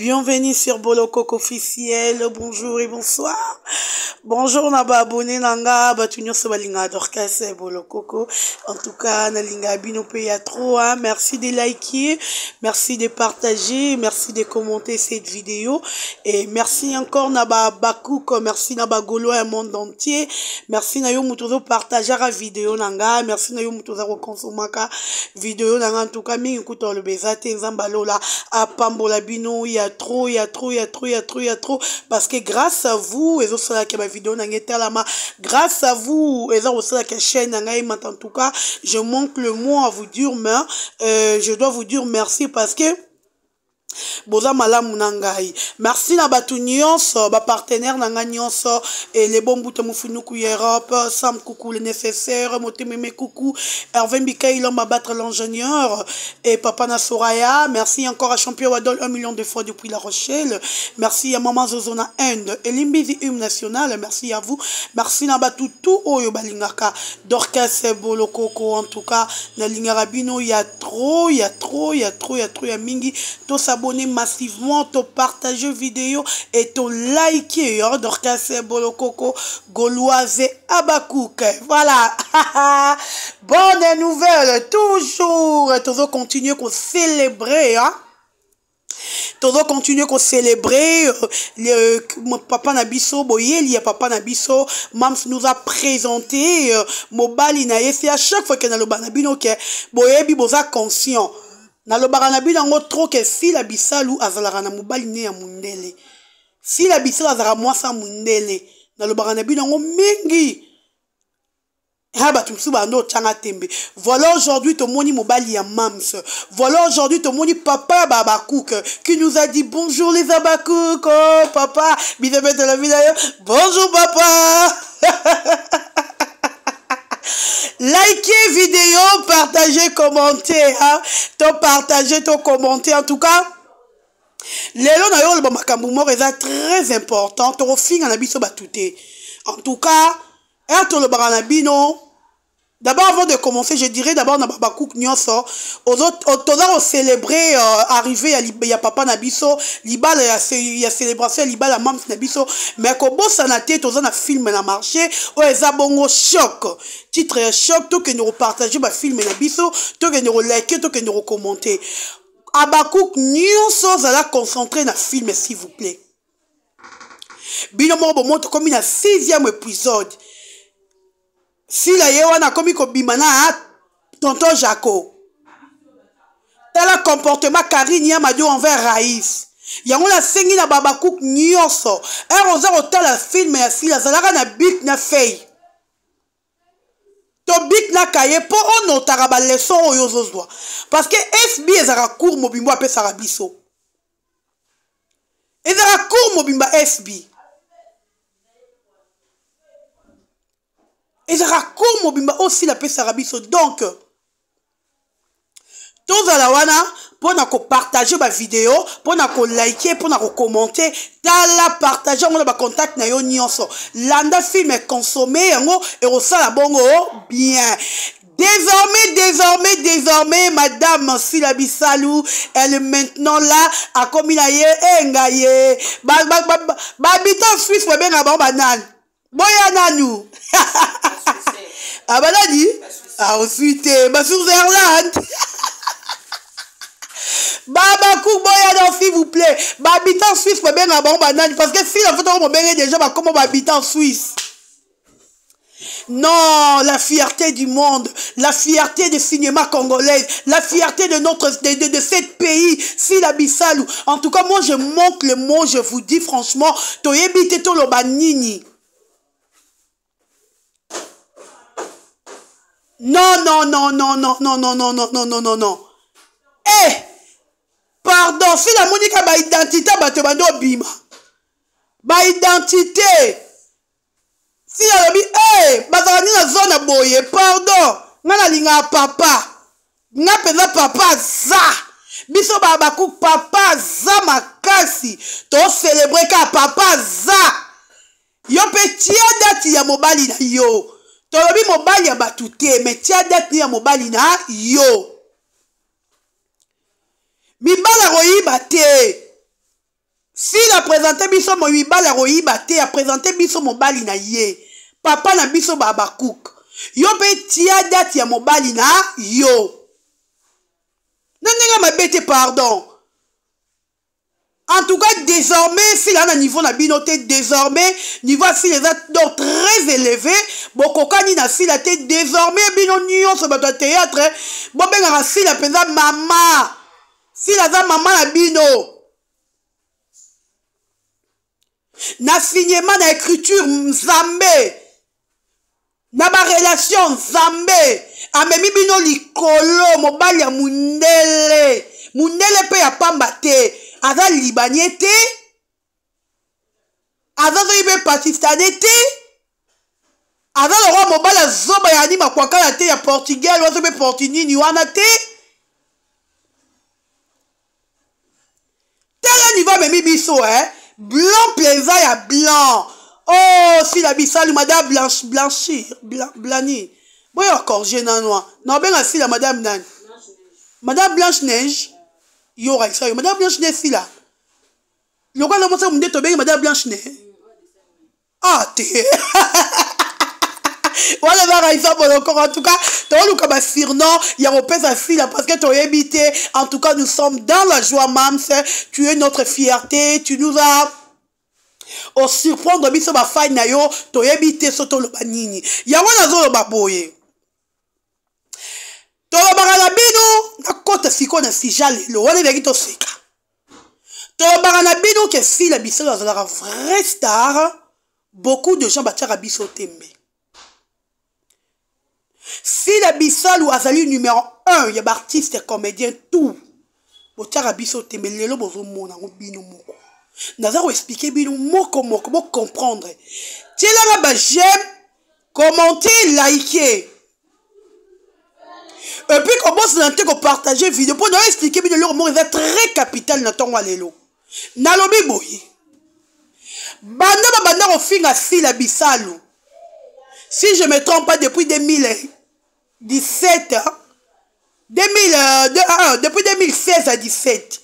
Bienvenue sur Bolokoko officiel. Bonjour et bonsoir. Bonjour na ba abonné nanga batunyo so balinga Dorcas Bolokoko. En tout cas, na linga bino pe ya trop hein. Merci de liker, merci de partager, merci de commenter cette vidéo et merci encore na ba Bakouk, merci na ba Golo un monde entier. Merci na yo mutozo partager la vidéo nanga, merci na yo mutozo consomaka vidéo nanga en tout cas mingi kuto le bezate nzambalola apambola bino il y a trop parce que grâce à vous et aussi la vidéo grâce à vous et aussi la chaîne en tout cas je manque le mot à vous dire mais je dois vous dire merci parce que boza malamu nangai merci na batu nyonso ba partenaire nanga nyonso et les bons bouts mufunuku Europe Sam coucou le nécessaire motememe coucou Hervé Mikaïl on va battre l'ingénieur et papa na Soraya merci encore à champion Wadol 1 million de fois depuis La Rochelle merci à maman Zozona Inde et l'imbizi hymne national merci à vous merci na batu tout oyo balingaka Dorcas Bolokoko en tout cas na lingarabino il y a trop mingi to s'abonner massivement, to partager vidéo et to liker Dorcas Bolokoko Gauloise Abakouk. Voilà. Bonne nouvelle toujours. Toujours continuer qu'on célébrer hein. Toujours continuer qu'on célébrer papa Nabiso Boyeli et papa Nabiso Mams nous a présenté Mobali na à chaque fois qu'il y a le banabino que Boyebi boza conscient na lo baranabi nango trop que si la bisalu azalara na mobali ne ya mundele si la bisalu azara mwasa mundele na lo baranabi nango mingi ha ba tumsu ba ndo changa tembe voilà aujourd'hui to moni mobali ya Mams voilà aujourd'hui to moni papa Babakouk qui nous a dit bonjour les Abakouk oh papa bisous de la vidéo bonjour papa. Likez vidéo, partagez, commentez, hein. Partagez, commentez. En tout cas, l'élo na yo le bamakambu mort est très important. To fin en abiso batouté. En tout cas, to le baranabino. D'abord, avant de commencer, je dirais d'abord na Babakouk nyonso. Aux autres, on célébrer arriver à ya papa nabiso, libal ya célébration libal à Mams nabiso. Mais ko bossa na tête aux na film na marché, o eza bongo choc. Titre choc, tout que nous repartager ba film nabiso, tout que nous liker, tout que nous commenter. Abakouk nyonso zala concentrer na film s'il vous plaît. Bino mo bo monte comme na 6e épisode. Si la yewana komi ko bimana tonton Jaco. Tel comportement Karine Yamadio envers Raïs. Yango la sengi na Babakouk nyonso. Rosa hotel la film ya sila zalaka na bik na fei. To bik na kaye po on taraba leçon oyo zozwa. Parce que SB ezara court mobimbo ape sarabiso. Ezara court mobimba SB. Et ça raconte mobimba aussi la paix sarabiso. Donc, tous à la wana, pour nous partager ma vidéo, pour nous liker, pour nous commenter, dans la partager, on a contact na yo nyonso. Landa film est consommé, et on sait la bongo bien. Désormais, madame Sila Bisalou, elle est maintenant là, à Kominaye, Engaye, habitant Suisse, ou bien à Banane. Boya nanou. Ah bah là dit. Ah ensuite sur Zerland. Babakouk boya dans s'il vous plaît. Habitant Suisse pour bien à banane parce que si la photo on bien déjà comment habitant Suisse. Non, la fierté du monde, la fierté du cinéma congolais, la fierté de notre de cette pays, si la Bissalou. En tout cas, moi je manque le mot, je vous dis franchement, toyebite to lo banini. Non. Eh, pardon, si la monica ba identité ba te bando bima. Ba identité. Si la bi bazani na zone boye, pardon. Ngana linga papa. Nga peza papa za. Biso Babakouk papa za makasi. To célébrer ka papa za. Yo pe tia date ya mobali na yo. Tolobi mobali ya batute, mais tia date ya mobali na yo. Mibala royiba te. S'il a présenté biso mo wibala royiba te, a présenté biso mobali na ye. Papa na biso babakouk. Yo pe tia date ya mobali na yo. Nanenga mabete pardon. En tout cas, désormais, s'il a un niveau na binoté, désormais, niveau s'il est donc très élevé, bokokani na s'il a été désormais, binonion, ce bateau théâtre, bon ben s'il a pesé maman, s'il a maman na bino. Na signement na écriture Nzambe. Na ba relation Nzambe. Amemi bino likolo mobali ya mundele. Mundele pe ya pamba te. Aza libanais te. Aza zoibe pakistanais te. Aza le roi mobali ya zoba ya anima kwa kala te ya Portugal. Wazo be portinini wana te. Tel niveau amemi biso blanc plaisant ya blanc. Oh, si la bisali madame Blanchir. Bon, encore, j'ai un noir. Non, ben, si la madame Nan. Madame Blanche-Neige. Yo, madame Blanche-Neige, si là. Le roi n'a pas ça, madame Blanche-Neige. Ah, t'es. Voilà, en tout cas, il y a parce que tu as habité. En tout cas, nous sommes dans la joie, Mams. Tu es notre fierté. Tu nous as. Au surprendre, biso ba faille na yo, tu as habité soto le banini. Yawana zo le baboye. To le baranabino, na kote siko na sijale, le wane vegi to seka. To le baranabino, que si la biso la vraie star, beaucoup de gens battent à biso tembe. Si la Bissal ou Azali numéro 1, il y a artiste, comédien, tout. Botara biso tembe lelo bozo mona bino moko. Nazaro expliquer bino moko comprendre. Tiens là j'aime, commenter, liker. Et puis comment c'est qu'on partager vidéo pour nous expliquer bino leur mot est très capital na tonga lelo. Nalobi boyi. Banda au fin à si la Bissalu. Si je me trompe pas depuis 2017, depuis 2016 à 17.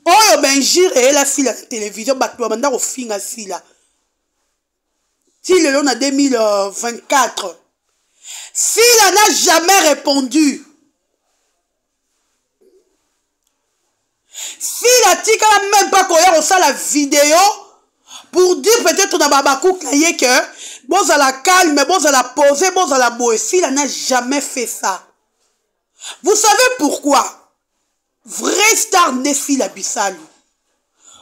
Oh, Benjir et la fille à la télévision, banda au fin à si là. Si le long à 2024. S'il n'a jamais répondu. S'il a dit qu'il n'a même pas cohérent ça la vidéo pour dire peut-être dans Babakou que bon à la calme, bon à la poser, bon à la boue. S'il n'a jamais fait ça. Vous savez pourquoi? Vrai star n'est si la Bissalu.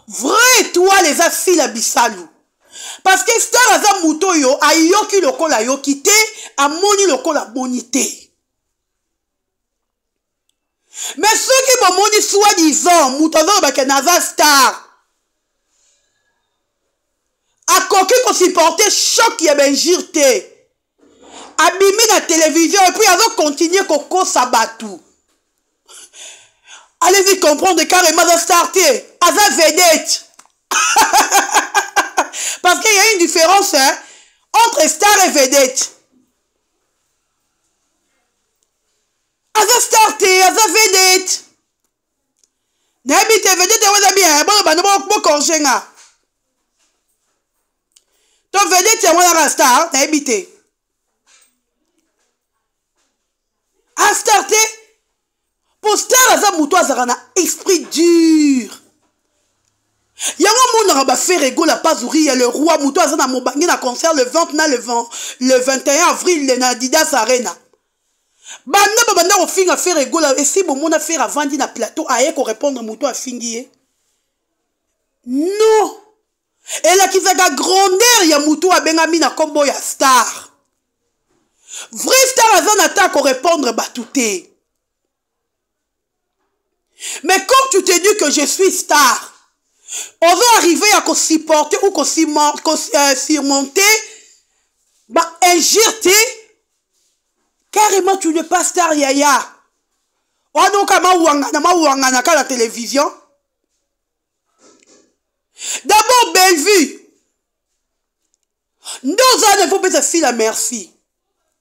Vrai étoile les a si la Bissalu. Parce que star aza muto yo ayoki lokola yo kite amoni lokola bonité. Mais ceux qui m'ont dit soi-disant muto zo bakanaza star. A koki ko supporter choc ya benjir te. Abimi na télévision et puis azo continuer koko sabatou. Allez-y comprendre carrément la star te. Aza vedette. Parce qu'il y a une différence entre star et vedette. Aza star te, aza vedette. N'habite vedette, on bien. Bon, konjenga. Donc vedette, on a star, n'habite. A star te, pour star aza mouto azarana esprit dur. Il y a un monde qui a fait rigoler la pazouri, il y a le roi Mouto Azana Mobangi na concert le 21 avril le Nadidas Arena. Banda au fin a fait rigoler et si bon monde a fait avant na plateau a ko répondre Mouto a fingi. Non. Et là qui a grandeur ya Mouto a bengami na combo ya star. Vrai star Azana ta ko répondre batouté. Mais quand tu te dis que je suis star, on va arriver à supporter ou surmonter injurter carrément tu n'es pas star yaya. On donc à la télévision. D'abord Bellevue. Nous allons faut peut-être si la merci.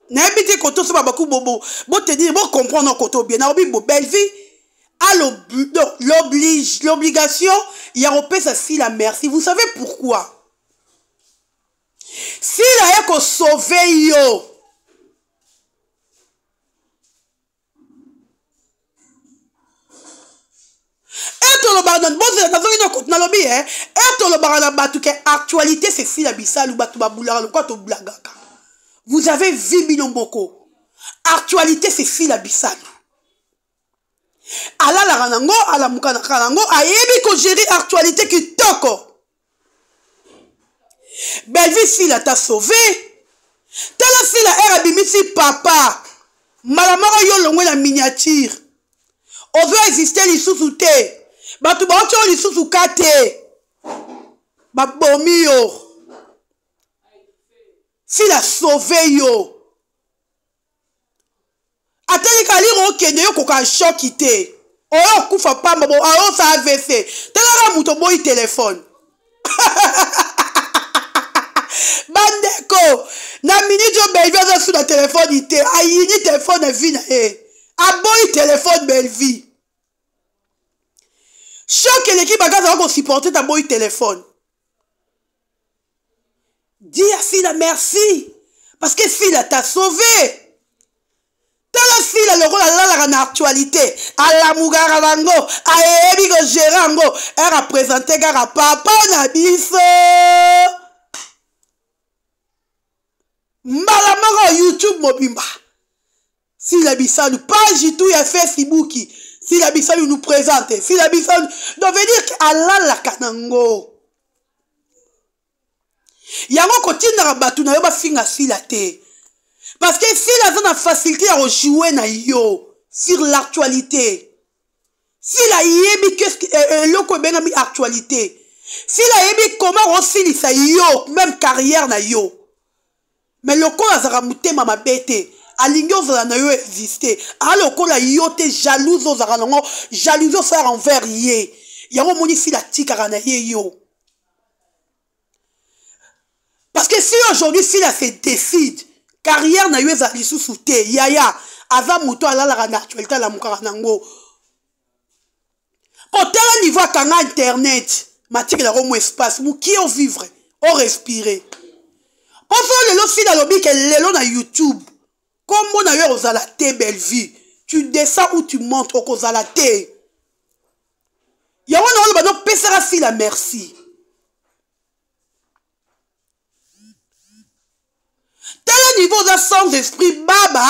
N'habitez koto so beaucoup bobo. Bon te dire bon comprendre koto bien. Bellevue a l'obligation, il y a repé sa fille la merci. Vous savez pourquoi? Si la yako sauver yo, actualité c'est fille la bisal ou batu babula quoi to blagaka. Vous avez vu Binomboko. Actualité c'est fille la bisal. Ala la ranango, ala mukana ranango, ayebi ko gérer actualité qui toko. Belle fille la t'a sauvé. Telle fille la era bimisi papa. Malamara yo longwe la miniature. Ozo exister li sous te. Batu ba ocho li sous kate. Ba bomi yo. Fille la sauvé yo. Ateli kaliro kende yo koka choc ite. Oyo kufa pa mabo ayo sa AVC. Tela muto boy téléphone. Bandeko na minute yo belvi sur le téléphone ite. Ayini téléphone vie na e. Aboy téléphone belvi. Choc l'équipe bagaza va supporter ta boy téléphone. Dis à fille la merci parce que fille t'a sauvé. Telle fille le rôle à la actualité à la mugara lango à ebi go gerango elle représente gara papa na biso mbala maro YouTube mobimba si la bisalu page tout ya Facebook si la bisalu nous présente si la bisalu donc veut dire qu'Allah la kanango yango kotinda batu na yo ba finga si la te. Parce que si la zone a facilité à rejouer na yo sur l'actualité, si la yebi qu'est-ce que loko benami actualité, si la yebi comment aussi sa yo même carrière na yo, mais loko la zara mutema mabete, alingyo zara na yo exister, a loko la yo te jalouse aux zara nango, jalouse faire envers ye, yango moni si la tika na ye yo. Parce que si aujourd'hui si la se décide carrière na yo ezali sous te yaya aza muto ala la actualité la mukara nango au niveau kanga internet matique la romo espace muki au vivre au respirer parce que le fil à lobby que lelo na YouTube comme na yo ozala te belle vie tu descends ou tu montes au kozala te yawo na ba no pesera fil la merci. Tel niveau de sans esprit baba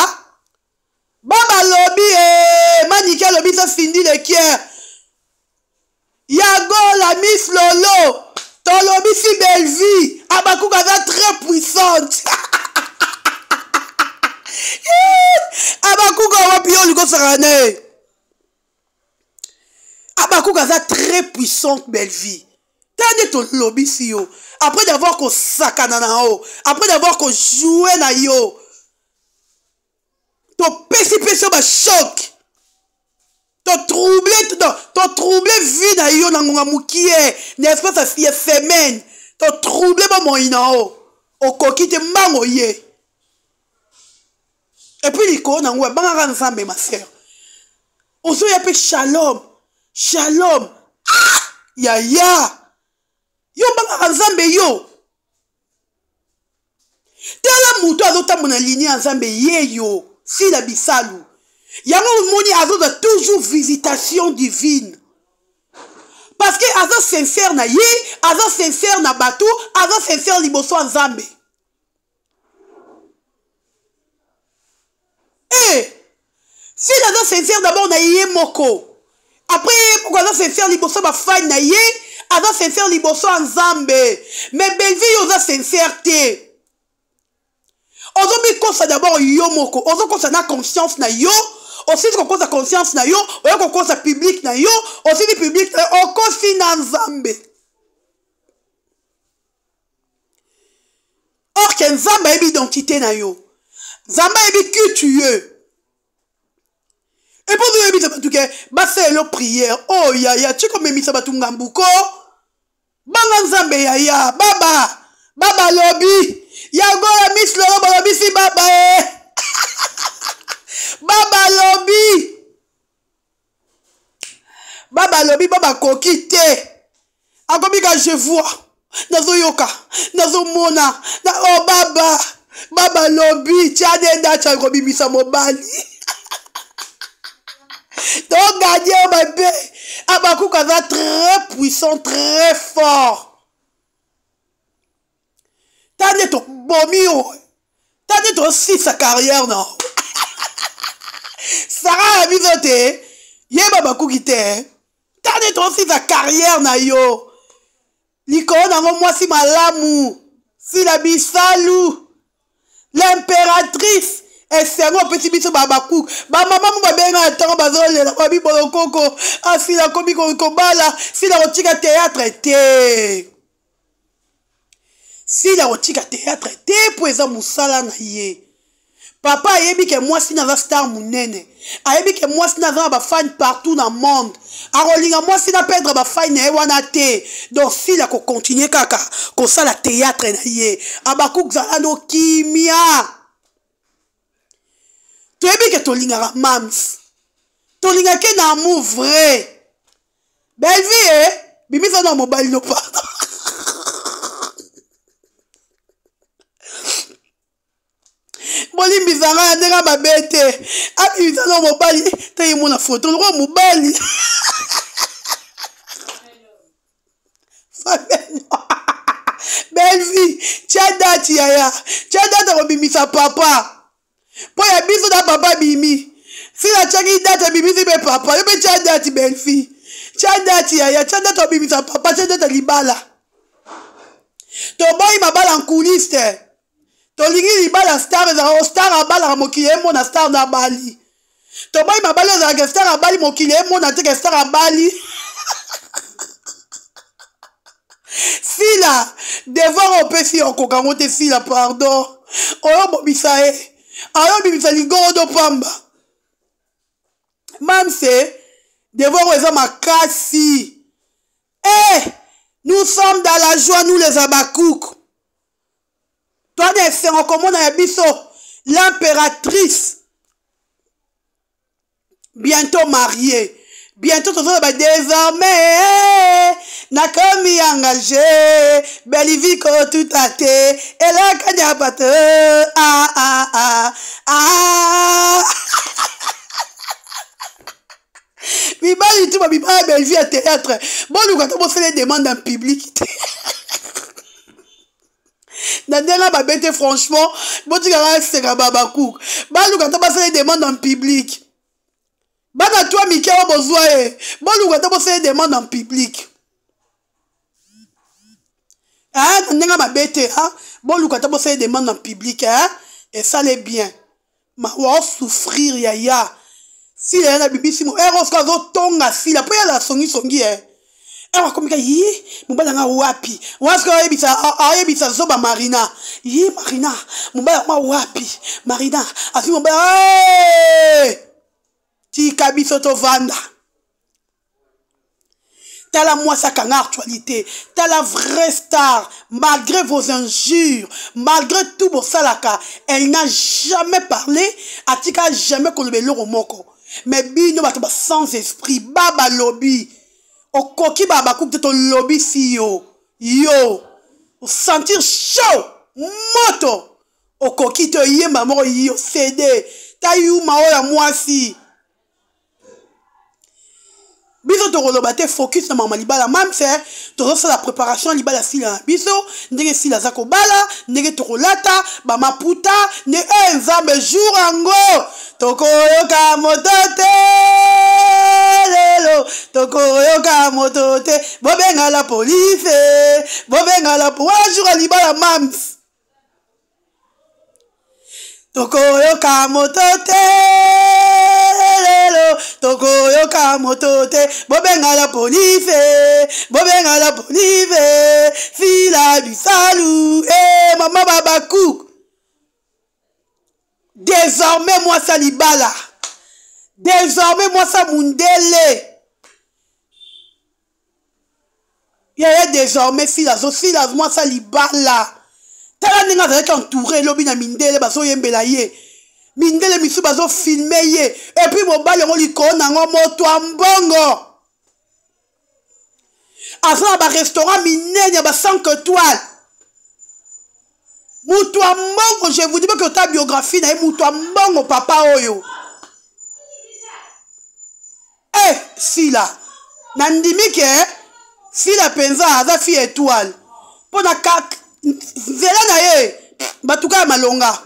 lobby manike lobby ça finit le cœur yago la miss lolo ton lobby si belle vie abakuka va très puissante abakuka wa pio liko sarane abakuka va très puissante belle vie t'as ton lobby si yo. Après d'avoir qu'on sakana na haut, après d'avoir qu'on joué na yo, ton péci ba choc, ton troublé vie na yo na ngonga mukie, n'est-ce pas sa fille semaine, ton troublé ba mo ina o, o kokite mango ye. Et puis liko na ngwa banga nzambe ma sœur. Ozo ya pe shalom, shalom, ya. Yo banga nzambe yo tela muto azota mona ligne nzambe ye yo si la bisalu yango moni azota toujours visitation divine parce que aza sincère na ye aza sincère na bato aza sincère liboso nzambe si aza sincère d'abord na ye moko après pourquoi aza sincère liboso ba fan na ye aza sincère liboso nzambe mais belvi oza sincère ozo bikosa d'abord yo moko ozo kosa na conscience na yo aussi kokosa conscience na yo oyo kokosa public na yo aussi di public okosi na nzambe or que nzambe ayebi identité na yo nzambe ayebi qui tu es. Et pour nous, il prière. Oh, ya, tu comme mis ça batungambuko. Banga nzambe ya, baba lobby. Ya go la miss lobby si baba baba lobby. bakoki te. Akomika je vois. Nazo yoka. Nazo mona. Oh baba. Baba lobby. Tiade dacha kobimisa mobali. Donc gardien bébé. Abakouk est très puissant, très fort. T'as dit ton bomio. T'as dit aussi sa carrière, non? Sarah a vu ça, yé Babakouk qui t'es. T'as dit aussi sa carrière, na yo. L'icône, moi si malamu. Si la bisalou. L'impératrice. Et c'est un petit biso Babakouk. Ba maman m'a bien attend bazole la babi bolokoko. Ah si la komi kobala, si la rotika théâtre était. Si la rotika théâtre était pour eza musala na ye. Papa yebi que moi si na star munene. Ayebi que moi si na ba fan partout dans le monde. Arolinga moi si na perdre ba fan na wana te. Donc si la ko continuer kaka ko sala théâtre na ye. Abakouk zalano kimia. Tu es bien que tu l'ingara mams. Tu l'ingara que n'a amour vrai. Belle vie, eh? Bimi ça dans mon mobile, non pas. Boli bizarra, n'est pas bête. Ah, bimi ça dans mon mobile. T'as eu mon photo, on voit mon mobile. Belle vie. Tiens date, yaya. Tiens date, on bimi ça papa. Pour y biso da papa bimi. Si la chaki date bimi si be papa, yo be cha date belle fille. Cha date ya cha date bimi sa papa, cha date libala. To boy ma bala en coulisse. To lingi libala star za star a bala mokile mo na star na Bali. To boy ma bala za star a Bali mokile mo na te star a Bali. Si la devant on peut si on kokamote si la pardon. Oh bobisa e. Alors, bimisa ligodo pamba. Même c'est devant raison ma cassi. Eh, nous sommes dans la joie, nous les Abakouk. Toi, c'est en commun à Bisso, l'impératrice. Bientôt mariée. Bientôt, désormais, n'a commis engagé, Belivico tout à thé, et là, kanya pate, Bibali tout, Bibali, belle vie à théâtre. Bon, nous, quand on fait les demandes en public, Nandera babete, franchement, bon, tu vas rester à Babakouk. Bon, nous, quand on fait les demandes en public. Bana toi Mickey a besoin. Bon nous quand on fait des demandes en public. Ah, n'enga ma bête hein. Bon nous quand on fait des demandes en public hein. Et ça l'est bien. Ma wa souffrir ya. Si la bibi si mo eros ka zo tonga si la po ya la songi hein. Ewa komika yi mubala nga wapi. Waska yebisa zoba Marina. Yi Marina mubala ma wapi. Marina asi mubala Tika bisoto vanda. T'as la moi sa kanga actualité. T'as la vraie star. Malgré vos injures, malgré tout vos salaka, elle n'a jamais parlé. Atika jamais qu'on le au moko. Mais bino batoba sans esprit. Baba lobby. Au koki baba kouk de ton lobby si yo. Yo. Au sentir chaud. Moto. Au koki te yé maman yo cédé. T'as eu ma oya moi si. Biso to rolobate focus na mama libala même c'est to refa la préparation libala sila biso ndenge sila zako bala ndenge to rolata ba maputa ne nzambe jour ango toko yoka motote lelo toko yoka motote bobenga la police bobenga la jour libala mams toko yoka motote toko yoka motote bobenga la police fila du salou eh maman Babakouk désormais moi ça libala désormais moi ça mundele yaya désormais fila moi ça libala tala ninga avec entouré lobi na mindele baso yembela ye mindele misu bazo filmer ye et puis mobile ngo likona ngo moto ambongo aza ba restaurant minene ba 5 étoiles. Moutoua mbongo, je vous dis pas que ta biographie na moutoua mbongo papa oyo. Eh, si là. Nandimi ke si la penza aza fi étoile. Pona kak nzela na ye batuka malonga.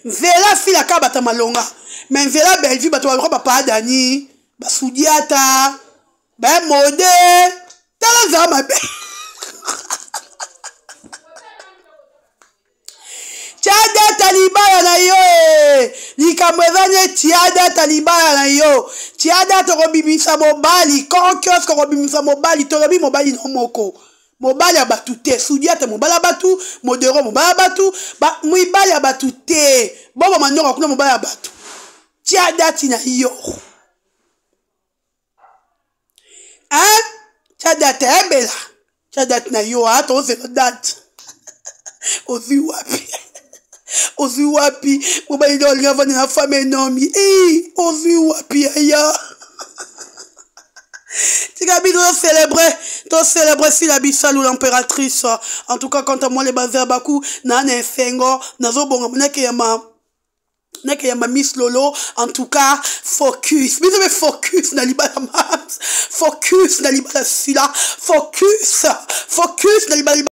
Nzela fi la ka bata malonga. Mais nzela Bellevue batu ba papa Dani, basudiata, ba modé, tala za mabe. Tiada talibaya na yo likambo ezanye tiada talibaya na yo tiada tokobimisa mobali konkios kokobimisa mobali tolobi mobali no moko mobali ya batu te sudiata mobali ya batu modero mobali ya batu mibali ya batu te bobo manyoka kuna mobali ya batu tiada tina yo hein tiada te ebela tiada tina yo ato zelo date ozi wapi ozi wapi mobali do liava na femme nomi ozi wapi aya Tigabi doit célébrer si la bisalou l'impératrice. En tout cas, quant à moi, les bazar bakou, nane fengo, nazo bonga, neke yama Miss Lolo. En tout cas, focus. Mais focus, nalibala mams. Focus, nalibala sila. Focus, nalibala